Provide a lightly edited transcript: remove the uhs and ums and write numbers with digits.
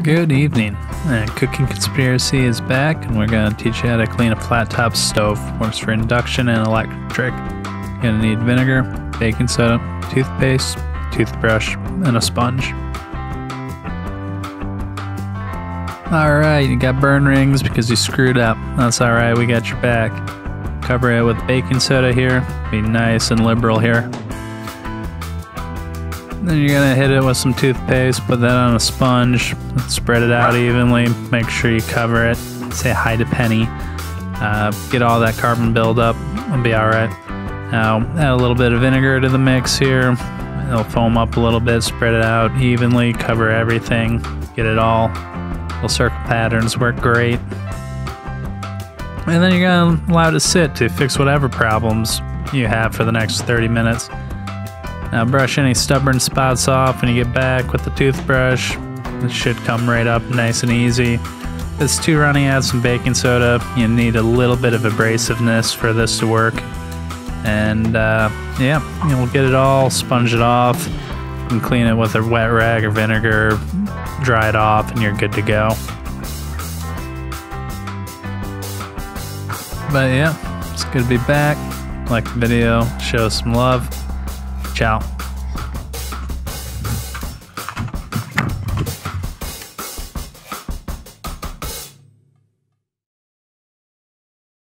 Good evening. Cooking Conspiracy is back, and we're going to teach you how to clean a flat top stove. Works for induction and electric. You're going to need vinegar, baking soda, toothpaste, toothbrush, and a sponge. Alright, you got burn rings because you screwed up. That's alright, we got your back. Cover it with baking soda here. Be nice and liberal here. Then you're going to hit it with some toothpaste, put that on a sponge, spread it out evenly, make sure you cover it. Say hi to Penny. Get all that carbon buildup, it'll be alright. Now add a little bit of vinegar to the mix here. It'll foam up a little bit, spread it out evenly, cover everything, get it all. Little circle patterns work great. And then you're going to allow it to sit to fix whatever problems you have for the next 30 minutes. Now brush any stubborn spots off when you get back with the toothbrush. It should come right up nice and easy. If it's too runny, add some baking soda. You need a little bit of abrasiveness for this to work. And yeah, you'll get it all, sponge it off, and clean it with a wet rag or vinegar, dry it off, and you're good to go. But yeah, it's good to be back. Like the video, show some love. Ciao.